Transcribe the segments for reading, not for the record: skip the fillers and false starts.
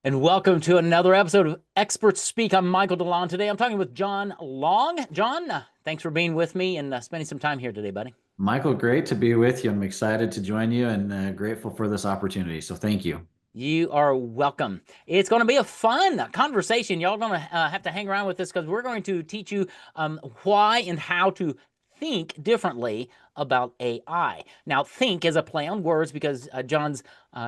And welcome to another episode of Experts Speak. I'm Michael DeLon. Today I'm talking with John Long. John, thanks for being with me and spending some time here today, buddy. Michael, great to be with you. I'm excited to join you and grateful for this opportunity. So thank you. You are welcome. It's going to be a fun conversation. Y'all going to have to hang around with this because we're going to teach you why and how to think differently about AI. Now, think is a play on words because John's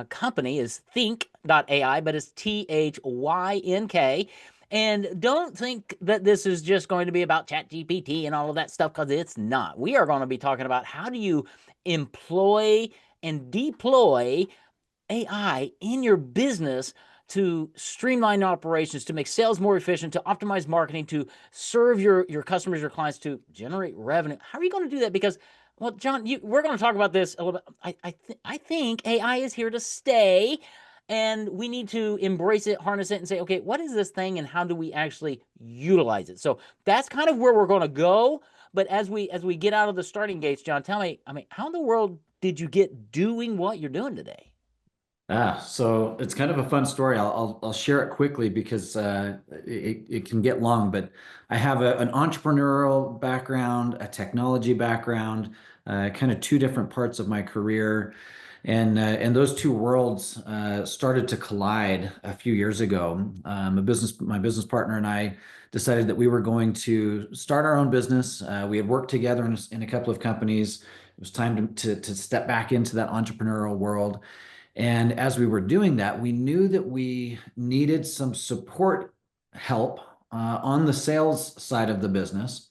company is Thynk.ai, but it's Thynk. And don't think that this is just going to be about ChatGPT and all of that stuff because it's not. We are going to be talking about how do you employ and deploy AI in your business to streamline operations, to make sales more efficient, to optimize marketing, to serve your customers, your clients, to generate revenue. How are you going to do that? Because, well, John, we're going to talk about this a little bit. I think AI is here to stay, and we need to embrace it, harness it, and say, okay, what is this thing, and how do we actually utilize it? So that's kind of where we're going to go. But as we get out of the starting gates, John, tell me, I mean, how in the world did you get doing what you're doing today? So it's kind of a fun story. I'll share it quickly because it can get long. But I have an entrepreneurial background, a technology background, kind of two different parts of my career, and those two worlds started to collide a few years ago. My business partner and I decided that we were going to start our own business. We had worked together in a couple of companies. It was time to step back into that entrepreneurial world. And as we were doing that, we knew that we needed some support help on the sales side of the business.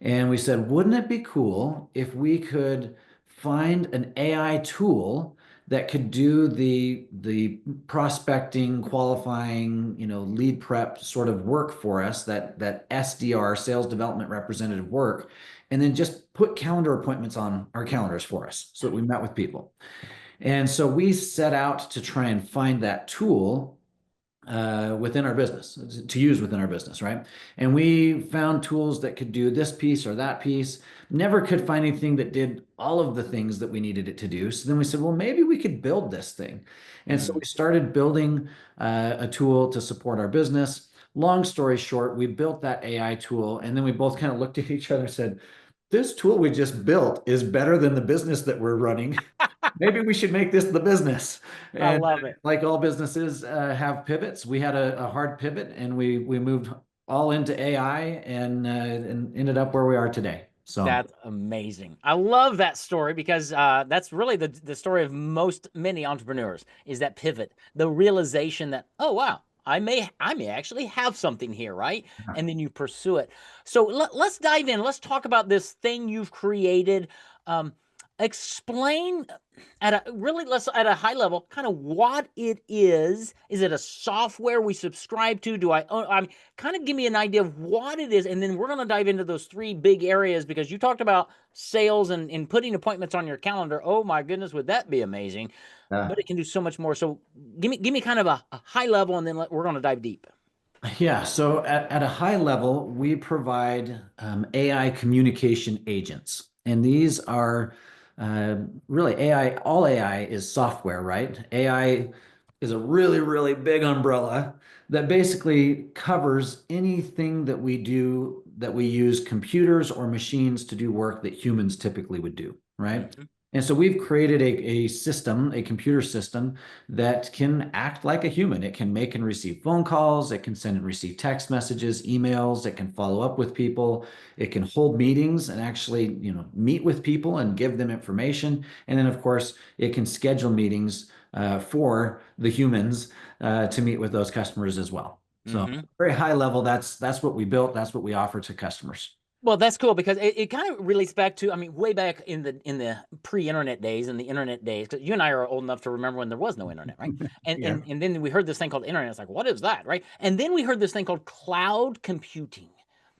And we said, wouldn't it be cool if we could find an AI tool that could do the prospecting, qualifying, lead prep sort of work for us, that SDR, sales development representative work, and then just put calendar appointments on our calendars for us so that we met with people. And so we set out to try and find that tool within our business to use within our business, right? And we found tools that could do this piece or that piece. Never could find anything that did all of the things that we needed it to do. So then we said, well, maybe we could build this thing. And so Mm. we started building a tool to support our business. Long story short, we built that AI tool, and then we both kind of looked at each other and said, this tool we just built is better than the business that we're running. Maybe we should make this the business. I And love it. like all businesses have pivots, we had a hard pivot, and we moved all into AI and ended up where we are today. So That's amazing. I love that story because that's really the story of most many entrepreneurs is that pivot, the realization that, oh wow, I may actually have something here, right? And then you pursue it. So let's dive in. Let's talk about this thing you've created. Um, Explain at a really let's at a high level kind of what it is. Is it a software we subscribe to? Do I own? I mean, kind of give me an idea of what it is, and then we're going to dive into those three big areas because you talked about sales and putting appointments on your calendar. Oh my goodness, would that be amazing? uh, But it can do so much more. So give me kind of a high level, and then we're going to dive deep. yeah, so at a high level, we provide AI communication agents. And these are uh, really AI, all AI is software, right? AI is a really, really big umbrella that basically covers anything that we do that we use computers or machines to do work that humans typically would do, right? Mhm. And so we've created a system, a computer system that can act like a human. It can make and receive phone calls, it can send and receive text messages, emails, it can follow up with people, it can hold meetings and actually, meet with people and give them information. And then, of course, it can schedule meetings for the humans to meet with those customers as well. So Mhm. very high level, that's what we built, that's what we offer to customers. Well, that's cool because it kind of relates back to, I mean, way back in the pre-internet days and the internet days, because you and I are old enough to remember when there was no internet, right? And Yeah. and and then we heard this thing called internet. It's like, what is that, right? And then we heard this thing called cloud computing,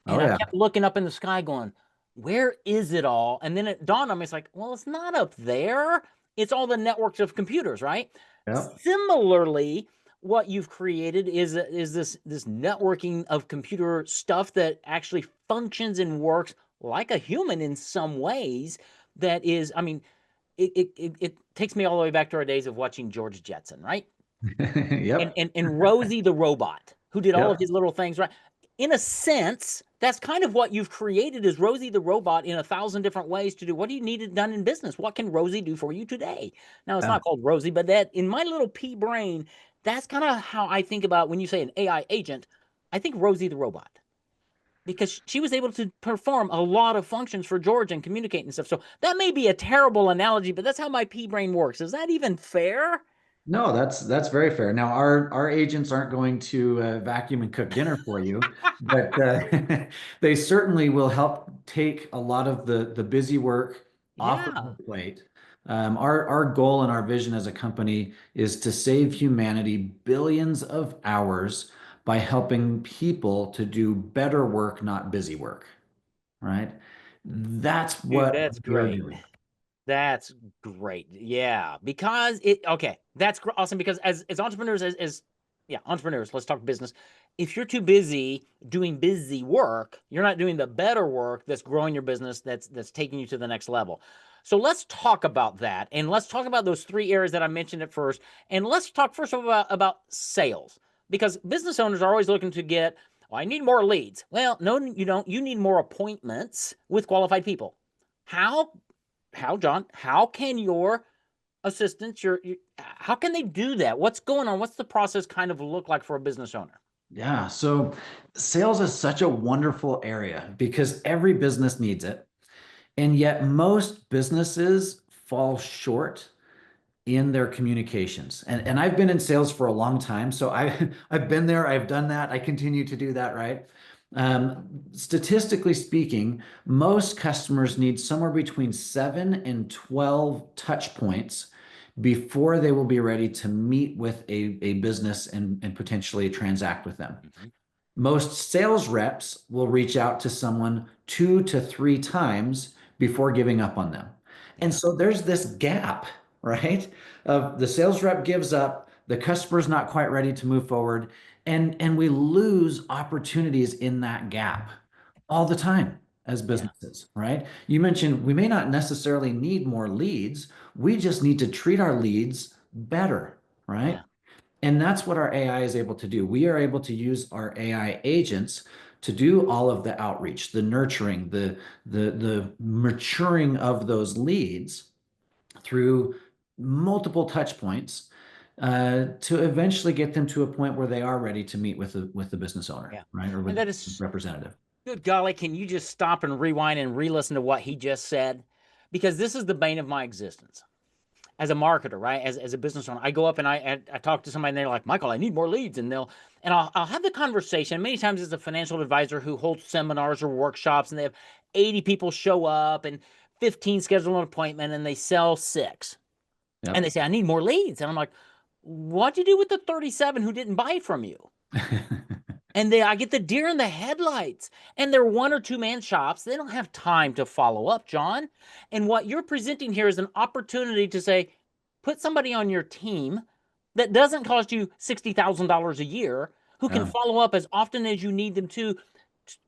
and Oh I yeah. kept looking up in the sky, going, where is it all? And then it dawned on me, it's like, well, it's not up there. It's all the networks of computers, right? Yep. Similarly, what you've created is this networking of computer stuff that actually functions and works like a human in some ways. That is, I mean, it takes me all the way back to our days of watching George Jetson, right? and, Yep. and and Rosie the robot, who did all of Yep. his little things right. In a sense, that's kind of what you've created is Rosie the robot in 1,000 different ways to do what do you need it done in business? What can Rosie do for you today? Now it's Yeah. not called Rosie, but that in my little pea brain, that's kind of how I think about when you say an AI agent. I think Rosie the robot because she was able to perform a lot of functions for George and communicate and stuff. So that may be a terrible analogy, but that's how my pea brain works. Is that even fair? No, that's very fair. Now, our agents aren't going to vacuum and cook dinner for you, but they certainly will help take a lot of the busy work off of Yeah, the plate. Our goal and our vision as a company is to save humanity billions of hours by helping people to do better work, not busy work, right? That's dude, what that's we are great. doing. That's great. Yeah, because it okay. That's awesome because as entrepreneurs as yeah, entrepreneurs, let's talk business. If you're too busy doing busy work, you're not doing the better work that's growing your business that's taking you to the next level. So let's talk about that and let's talk about those three areas that I mentioned at first. And let's talk first about sales because business owners are always looking to get, oh, I need more leads. Well, no, you don't. You need more appointments with qualified people. How John, how can your assistants, how can they do that? What's going on? What's the process kind of look like for a business owner? Yeah, so sales is such a wonderful area because every business needs it. And yet most businesses fall short in their communications. And I've been in sales for a long time, so I've been there, I've done that, I continue to do that, right? Statistically speaking, most customers need somewhere between 7 and 12 touch points before they will be ready to meet with a business and potentially transact with them. Mhm. Most sales reps will reach out to someone 2 to 3 times before giving up on them. And Yeah, so there's this gap, right? Of the sales rep gives up, the customer's not quite ready to move forward, and we lose opportunities in that gap all the time as yeah, businesses, right? You mentioned we may not necessarily need more leads, we just need to treat our leads better, right? yeah, And that's what our AI is able to do. We are able to use our AI agents to do all of the outreach, the nurturing, the maturing of those leads through multiple touch points to eventually get them to a point where they are ready to meet with the business owner, yeah. right, or And with that the is representative. good golly, can you just stop and rewind and re-listen to what he just said? Because this is the bane of my existence. As a marketer, right? As a business owner, I go up and I talk to somebody and they're like, Michael, I need more leads. And I'll have the conversation. Many times it's a financial advisor who holds seminars or workshops and they have 80 people show up and 15 schedule an appointment and they sell six. And Yep. they say, I need more leads. And I'm like, what'd you do with the 37 who didn't buy from you? And I get the deer in the headlights, and they're one or two man shops. They don't have time to follow up, John. And what you're presenting here is an opportunity to say, put somebody on your team that doesn't cost you $60,000 a year, who can Yeah. follow up as often as you need them to,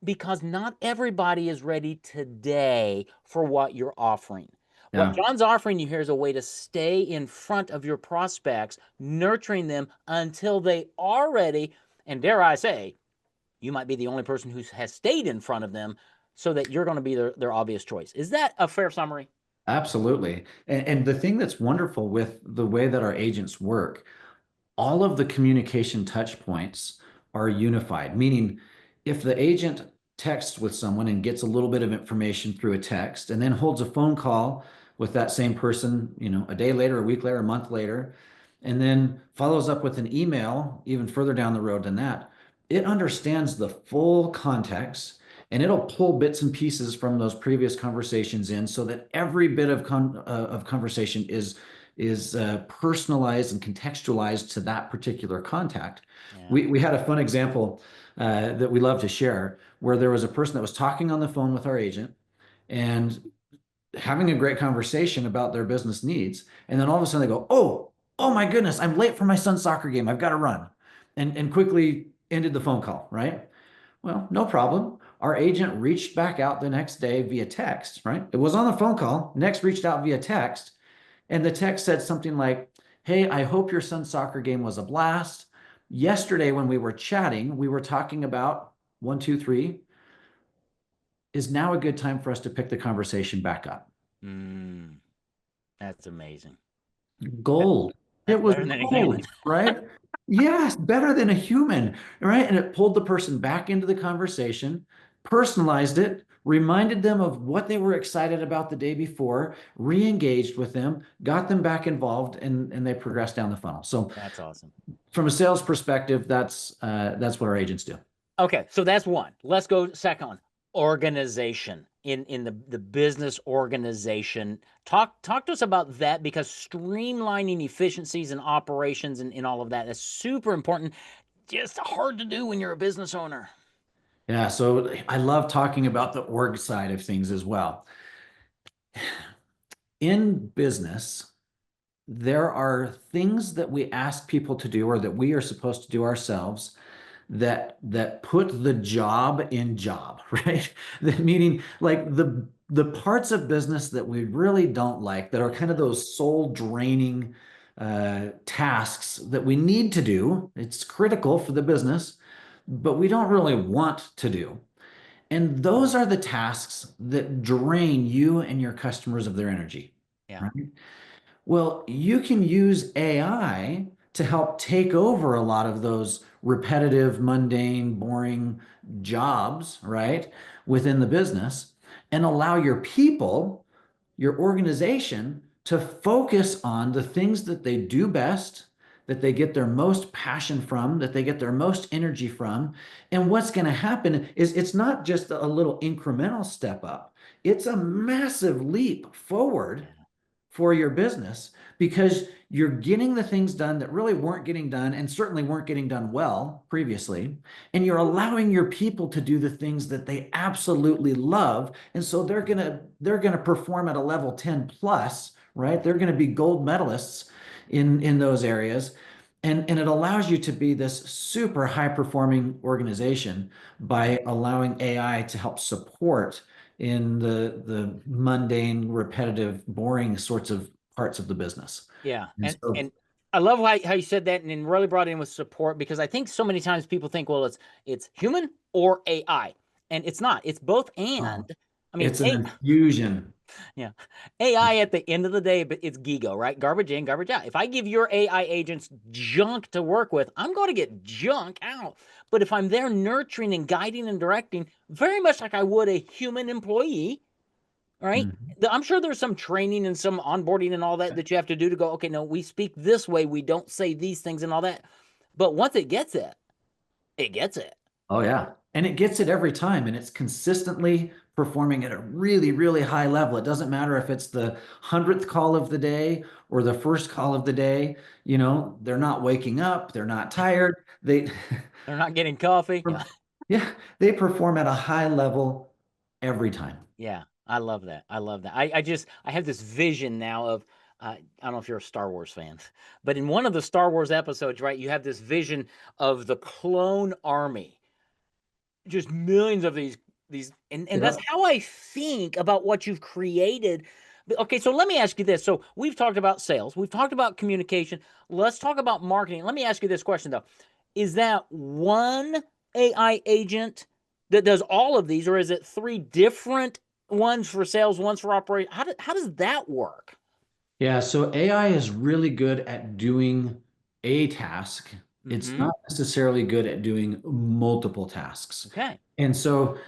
because not everybody is ready today for what you're offering. What Yeah. John's offering you here is a way to stay in front of your prospects, nurturing them until they are ready. And dare I say, you might be the only person who has stayed in front of them so that you're going to be their obvious choice. Is that a fair summary? Absolutely. And the thing that's wonderful with the way that our agents work, all of the communication touch points are unified, meaning if the agent texts with someone and gets a little bit of information through a text and then holds a phone call with that same person, a day later, a week later, a month later, and then follows up with an email even further down the road than that, it understands the full context and it'll pull bits and pieces from those previous conversations in so that every bit of conversation is personalized and contextualized to that particular contact. Yeah. We had a fun example that we love to share where there was a person that was talking on the phone with our agent and having a great conversation about their business needs. And then all of a sudden they go, oh my goodness, I'm late for my son's soccer game. I've got to run. And quickly ended the phone call, right? Well, no problem. Our agent reached back out the next day via text, right? It was on the phone call, next reached out via text and the text said something like, Hey, I hope your son's soccer game was a blast. Yesterday, when we were chatting, we were talking about one, two, three. Is now a good time for us to pick the conversation back up? Mm, that's amazing. That, Gold. that's It was better than a human. gold, right? Yes, better than a human, right? And it pulled the person back into the conversation, personalized it, reminded them of what they were excited about the day before, re-engaged with them, got them back involved, and they progressed down the funnel. So That's awesome. from a sales perspective, that's what our agents do. Okay, so that's one. Let's go second one. Organization in the business organization. Talk to us about that because streamlining efficiencies and operations and all of that is super important. Just hard to do when you're a business owner. Yeah, so I love talking about the org side of things as well. In business, there are things that we ask people to do or that we are supposed to do ourselves that put the job in job, right? Meaning like the parts of business that we really don't like, that are kind of those soul draining tasks that we need to do. It's critical for the business, but we don't really want to do. And those are the tasks that drain you and your customers of their energy, Yeah, right? Well, you can use AI to help take over a lot of those repetitive, mundane, boring jobs, right, within the business and allow your people, your organization to focus on the things that they do best, that they get their most passion from, that they get their most energy from. And what's going to happen is it's not just a little incremental step up, it's a massive leap forward yeah, for your business because you're getting the things done that really weren't getting done and certainly weren't getting done well previously. And you're allowing your people to do the things that they absolutely love. And so they're gonna perform at a level 10 plus, right? They're gonna be gold medalists in those areas. And it allows you to be this super high performing organization by allowing AI to help support in the mundane, repetitive, boring sorts of parts of the business. yeah. And so, And I love how you said that and then really brought in with support because I think so many times people think, well, it's human or AI, and it's not. It's both and. I mean, it's an infusion. yeah. AI at the end of the day, but it's Gigo, right? Garbage in, garbage out. If I give your AI agents junk to work with, I'm going to get junk out. But if I'm there nurturing and guiding and directing, very much like I would a human employee, right? Mhm. I'm sure there's some training and some onboarding and all that that you have to do to go, okay, no, we speak this way. We don't say these things and all that. But once it gets it, it gets it. Oh yeah. And it gets it every time and it's consistently performing at a really, really high level. It doesn't matter if it's the 100th call of the day or the first call of the day, they're not waking up, they're not tired. They They're not getting coffee. Yeah. yeah, they perform at a high level every time. Yeah, I love that. I love that. I have this vision now of I don't know if you're a Star Wars fan, but in one of the Star Wars episodes, right, you have this vision of the clone army, just millions of these, and that's Yep. how I think about what you've created. Okay, so let me ask you this. So we've talked about sales, we've talked about communication. Let's talk about marketing. Let me ask you this question though: is that one AI agent that does all of these, or is it three different ones for sales, ones for operation? How does that work? Yeah, so AI is really good at doing a task. It's Mm-hmm. not necessarily good at doing multiple tasks. Okay. And so,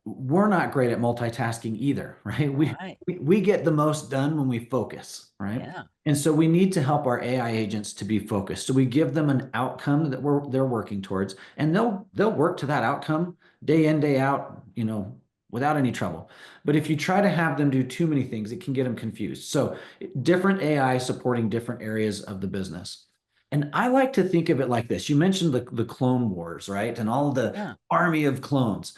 we're not great at multitasking either, right? All We, right. we we get the most done when we focus, right? Yeah. And so we need to help our AI agents to be focused. So we give them an outcome that they're working towards, and they'll work to that outcome day in, day out, without any trouble. But if you try to have them do too many things, it can get them confused. So different AI supporting different areas of the business. And I like to think of it like this. You mentioned the clone wars, right? And all the Yeah. army of clones.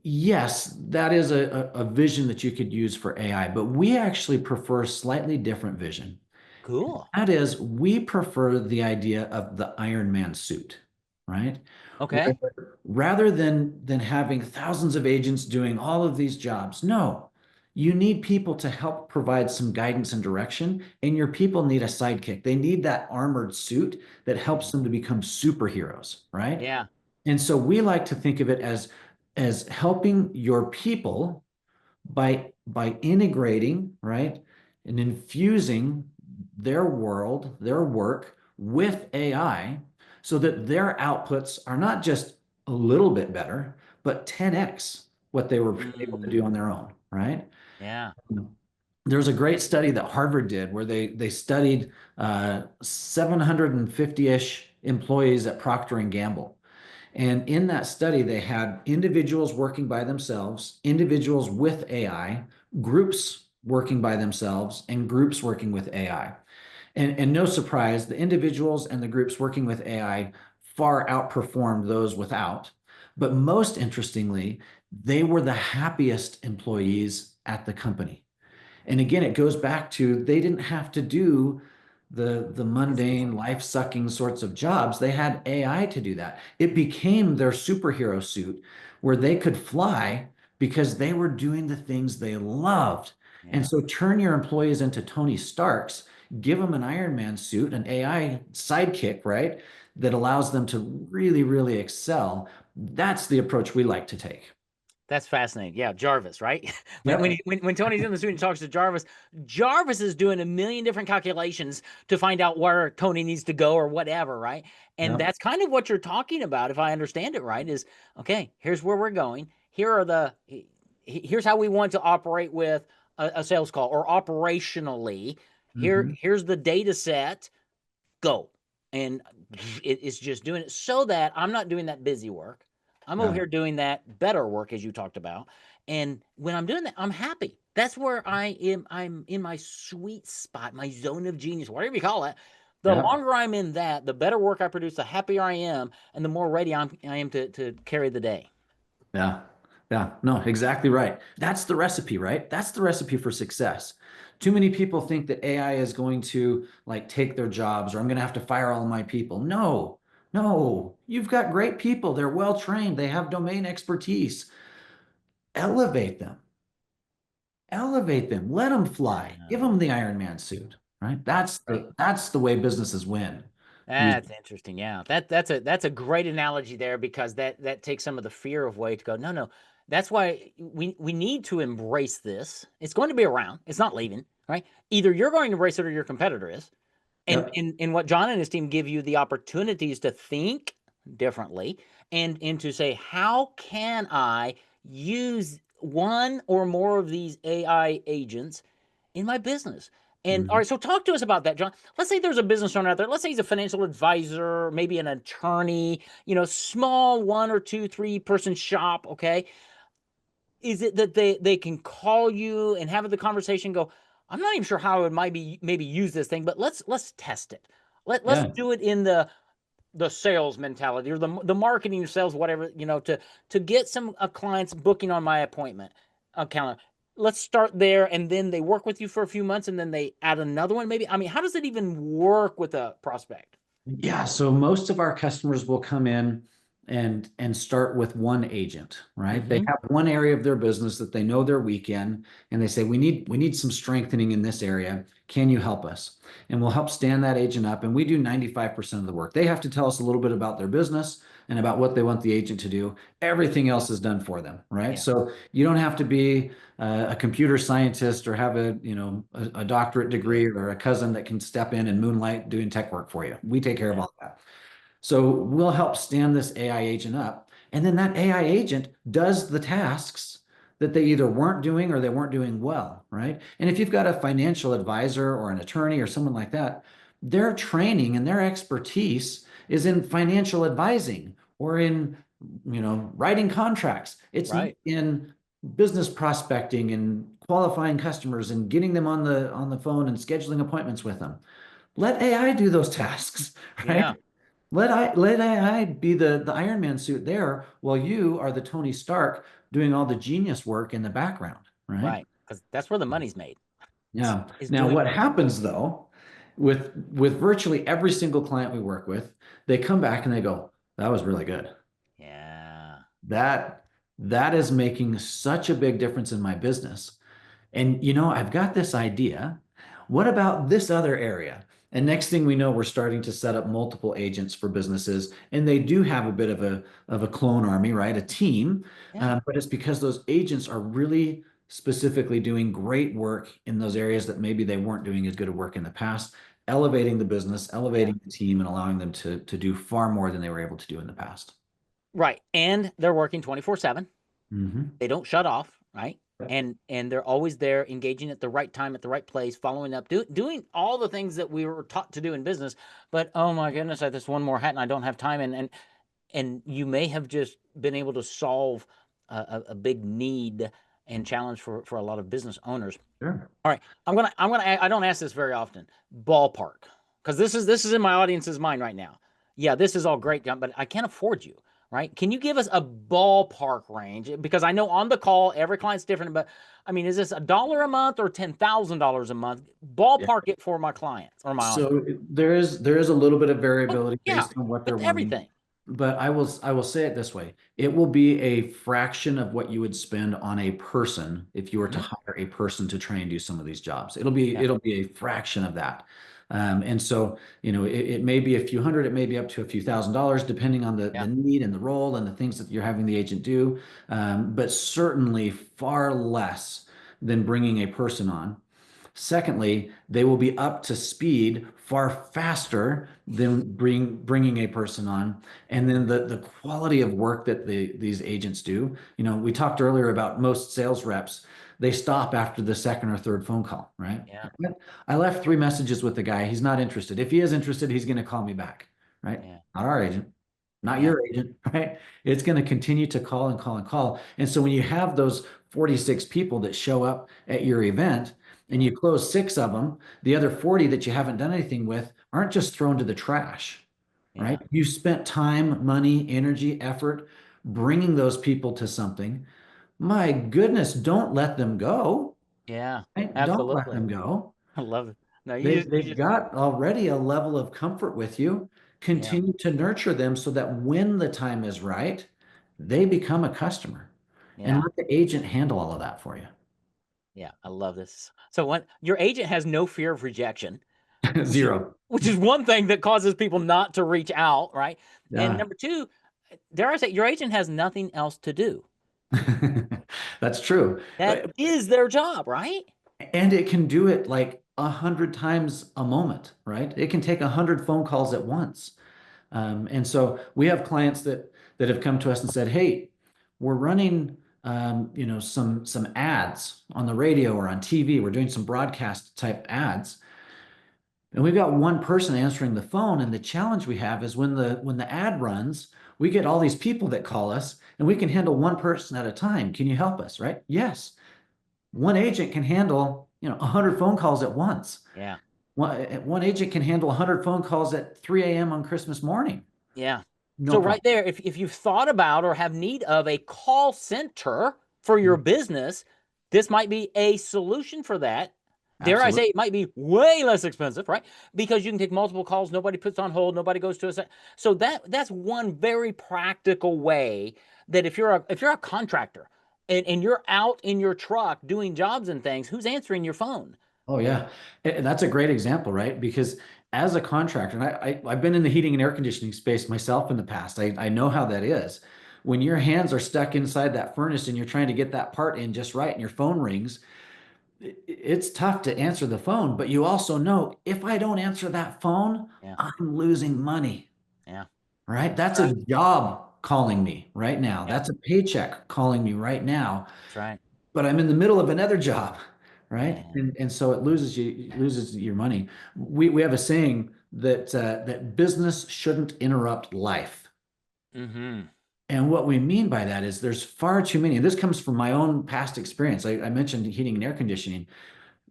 Yes, that is a vision that you could use for AI, but we actually prefer a slightly different vision. Cool. That is, we prefer the idea of the Iron Man suit, right? Okay. Where rather than having thousands of agents doing all of these jobs, no, You need people to help provide some guidance and direction, and your people need a sidekick. They need that armored suit that helps Mhm. them to become superheroes, right? Yeah. And so we like to think of it as helping your people by integrating, right, and infusing their world, their work with AI so that their outputs are not just a little bit better, but 10x what they were able to Mm. do on their own, right? Yeah. There's a great study that Harvard did where they studied 750-ish employees at Procter and Gamble. And in that study, they had individuals working by themselves, individuals with AI, groups working by themselves, and groups working with AI. And no surprise, the individuals and the groups working with AI far outperformed those without. But most interestingly, they were the happiest employees at the company. And again, it goes back to they didn't have to do the Busy mundane, work. life-sucking sorts of jobs. They had AI to do that. It became their superhero suit where they could fly because they were doing the things they loved. And Yeah. so turn your employees into Tony Starks, give them an Iron Man suit, an AI sidekick, right? That allows them to really, really excel. That's the approach we like to take. That's fascinating. Yeah, Jarvis, right? Yep. When Tony's in the suit and talks to Jarvis, Jarvis is doing a million different calculations to find out where Tony needs to go or whatever, right? And Yep. that's kind of what you're talking about, if I understand it right, is okay, here's where we're going. Here's how we want to operate with a sales call or operationally. Mhm. Here's the data set. Go. And it's just doing it so that I'm not doing that busy work. I'm over Yeah. here doing that better work, as you talked about. And when I'm doing that, I'm happy. That's where I am. I'm in my sweet spot, my zone of genius, whatever you call it. The Yeah. longer I'm in that, the better work I produce, the happier I am, and the more ready I am to carry the day. Yeah. Yeah. No, exactly right. That's the recipe, right? That's the recipe for success. Too many people think that AI is going to like take their jobs or I'm going to have to fire all my people. No, no. You've got great people. They're well trained. They have domain expertise. Elevate them. Elevate them. Let them fly. Give Uh, them the Iron Man suit, right? that's great. That's the way businesses win. Use That's interesting. Yeah. That's a great analogy there because that takes some of the fear away to go, no, no. That's why we need to embrace this. It's going to be around. It's not leaving, right? Either you're going to embrace it or your competitor is. And Yep. in what John and his team give you the opportunities to think differently and to say, how can I use one or more of these AI agents in my business? And all Mhm. right, so talk to us about that, John. Let's say there's a business owner out there. Let's say he's a financial advisor, maybe an attorney, small one or two, three person shop. Okay. Is it that they can call you and have the conversation, go, I'm not even sure how I would maybe use this thing, but let's test it. Let's Yeah. do it in the sales mentality or the marketing sales, whatever, to get some clients booking on my appointment calendar. Let's start there, and then they work with you for a few months, and then they add another one. Maybe, I mean, how does it even work with a prospect? Yeah, so most of our customers will come in and start with one agent, right? They Mm-hmm. have one area of their business that they know they're weak in, and they say, we need some strengthening in this area. Can you help us? And we'll help stand that agent up. And we do 95% of the work. They have to tell us a little bit about their business and about what they want the agent to do. Everything else is done for them, right? Yeah. So you don't have to be a computer scientist or have a doctorate degree Good. or a cousin that can step in and moonlight doing tech work for you. We take care of Yeah. all that. So we'll help stand this AI agent up. And then that AI agent does the tasks that they either weren't doing or they weren't doing well, right? And if you've got a financial advisor or an attorney or someone like that, their training and their expertise is in financial advising or in, writing contracts. It's not Right. in business prospecting and qualifying customers and getting them on the phone and scheduling appointments with them. Let AI do those tasks, right? Yeah. Let AI be the Iron Man suit there while you are the Tony Stark doing all the genius work in the background, right? Right. Because that's where the money's made. Yeah. Is Now, doing what what. happens though, with virtually every single client we work with, they come back and they go, "That was really good. Yeah. That that is making such a big difference in my business." And I've got this idea. What about this other area? And next thing we know, we're starting to set up multiple agents for businesses, and they do have a bit of a clone army, right? A team, Yeah. but it's because those agents are really specifically doing great work in those areas that maybe they weren't doing as good a work in the past, elevating the business, Yeah. elevating the team, and allowing them to do far more than they were able to do in the past. Right. And they're working 24/7. Hmm. They don't shut off, right? And they're always there, engaging at the right time, at the right place, following up, doing all the things that we were taught to do in business. But oh my goodness, I have this one more hat and I don't have time. And you may have just been able to solve a big need and challenge for a lot of business owners. Sure. All right, I don't ask this very often. Ballpark, because this is in my audience's mind right now. Yeah, this is all great, but I can't afford you, right? Can you give us a ballpark range? Because I know on the call every client's different, but I mean, is this $1 a month or $10,000 a month? Ballpark it for my clients or my audience. So there is a little bit of Oh, variability yeah, based on what they're with wanting, everything. but I will say it this way. It will be a fraction of what you would spend on a person if you were to Hmm. hire a person to try and do some of these jobs. It'll be Yeah, it'll be a fraction of that. And so, it may be a few hundred, it may be up to a few $1,000s, depending on the yeah, need and the role and the things that you're having the agent do. But certainly far less than bringing a person on. Secondly, they will be up to speed far faster than bringing a person on. And then the quality of work that these agents do. We talked earlier about most sales reps, they stop after the second or third phone call, right? yeah, I left 3 messages with the guy. He's not interested. If he is interested, he's going to call me back, right? yeah, Not our agent, not yeah, your agent, right? It's going to continue to call and call and call. And so when you have those 46 people that show up at your event, and yeah, you close 6 of them, the other 40 that you haven't done anything with aren't just thrown to the trash, right? yeah, You spent time, money, energy, effort bringing those people to something. My goodness, don't let them go, yeah. right? Don't let Absolutely. them go. I love it. No, you They've just, got already a level of comfort with you. yeah, Continue to nurture them so that when the time is right, they become a customer. And yeah. let the agent handle all of that for you. Yeah, I love this. So when your agent has no fear of rejection, which is Zero. which is one thing that causes people not to reach out, right? And Yeah. number two, dare I say, your agent has nothing else to do. That's true. That is their job, right? And it can do it like 100 times a moment, right? It can take 100 phone calls at once. And so we have clients that have come to us and said, "Hey, we're running, some ads on the radio or on TV. We're doing some broadcast type ads, and we've got one person answering the phone. And the challenge we have is when the ad runs, we get all these people that call us, and we can handle one person at a time. Can you help us?" Right? Yes. One agent can handle 100 phone calls at once. Yeah. One agent can handle 100 phone calls at 3 a.m. on Christmas morning. Yeah. No So right problem. there, if you've thought about or have need of a call center for your business, this might be a solution for that. Dare I say Absolutely. it might be way less expensive, right? Because you can take multiple calls, nobody puts on hold, nobody goes to a set. So that's one very practical way that if you're a contractor and you're out in your truck doing jobs and things, who's answering your phone? Oh yeah. And that's a great example, right? Because as a contractor, and I've been in the heating and air conditioning space myself in the past. I know how that is. When your hands are stuck inside that furnace and you're trying to get that part in just right and your phone rings, it's tough to answer the phone, but you also know if I don't answer that phone, Yeah. I'm losing money, Yeah. right? That's Right. a job calling me right now. Yeah. That's a paycheck calling me right now, That's right. but I'm in the middle of another job, right? Yeah. And so it loses your money. We have a saying that business shouldn't interrupt life. Mm-hmm. And what we mean by that is there's far too many. And this comes from my own past experience. I mentioned heating and air conditioning.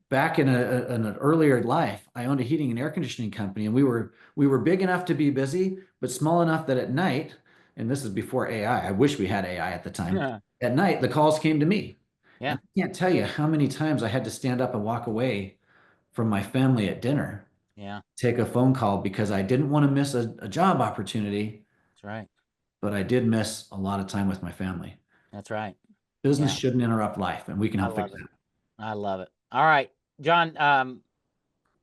Back in an earlier life, I owned a heating and air conditioning company, and we were big enough to be busy, but small enough that at night, and this is before AI, I wish we had AI at the time. At night, the calls came to me. Yeah. And I can't tell you how many times I had to stand up and walk away from my family at dinner, Yeah. take a phone call because I didn't want to miss a job opportunity, That's right. but I did miss a lot of time with my family. That's right. Business Yeah. shouldn't interrupt life, and we can I help fix love it. that. I love it. All right, John,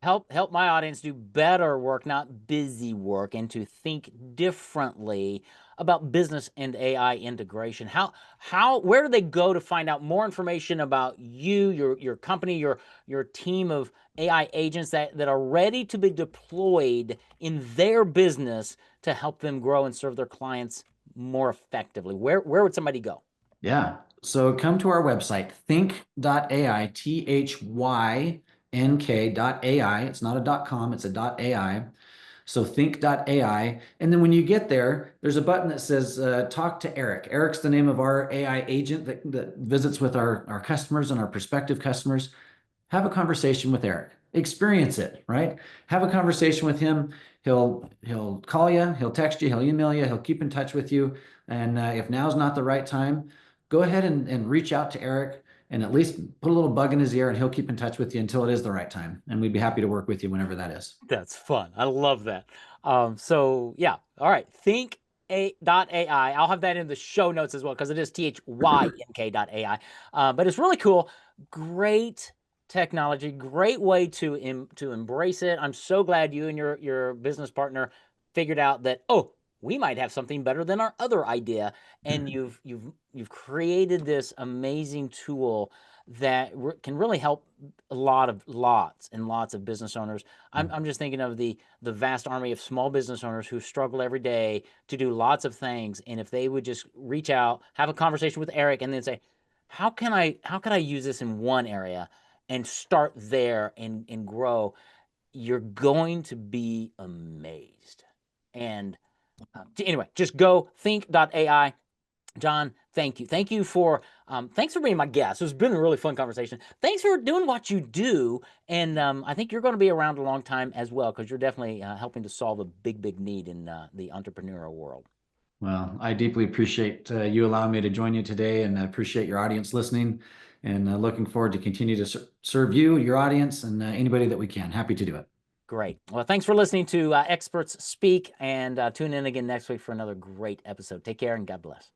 help my audience do better work, not busy work, and to think differently about business and AI integration. Where do they go to find out more information about you, your company, your team of AI agents that are ready to be deployed in their business to help them grow and serve their clients more effectively? Where would somebody go? Yeah. So come to our website, thynk.ai, thynk.ai. It's not a .com, it's a .ai. So thynk.ai. And then when you get there, there's a button that says talk to Eric. Eric's the name of our AI agent that visits with our customers and our prospective customers. Have a conversation with Eric. Experience it, right? Have a conversation with him. He'll call you, he'll text you, he'll email you, he'll keep in touch with you. And if now's not the right time, go ahead and reach out to Eric and at least put a little bug in his ear, and he'll keep in touch with you until it is the right time. And we'd be happy to work with you whenever that is. That's fun. I love that. So yeah. All right. Think AI. I'll have that in the show notes as well because it is THYNK.ai. But it's really cool. Great technology. Great way to embrace it. I'm so glad you and your business partner figured out that, oh, we might have something better than our other idea, and you've created this amazing tool that can really help lots and lots of business owners. I'm just thinking of the vast army of small business owners who struggle every day to do lots of things. And if they would just reach out, have a conversation with Eric, and then say, how can I use this in one area and start there and grow, you're going to be amazed. And anyway, just go thynk.ai. John, thank you. Thanks for being my guest. It's been a really fun conversation. Thanks for doing what you do. And I think you're going to be around a long time as well, because you're definitely helping to solve a big need in the entrepreneurial world. Well, I deeply appreciate you allowing me to join you today, and I appreciate your audience listening, and looking forward to continue to serve you, your audience, and anybody that we can. Happy to do it. Great. Well, thanks for listening to Experts Speak, and tune in again next week for another great episode. Take care and God bless.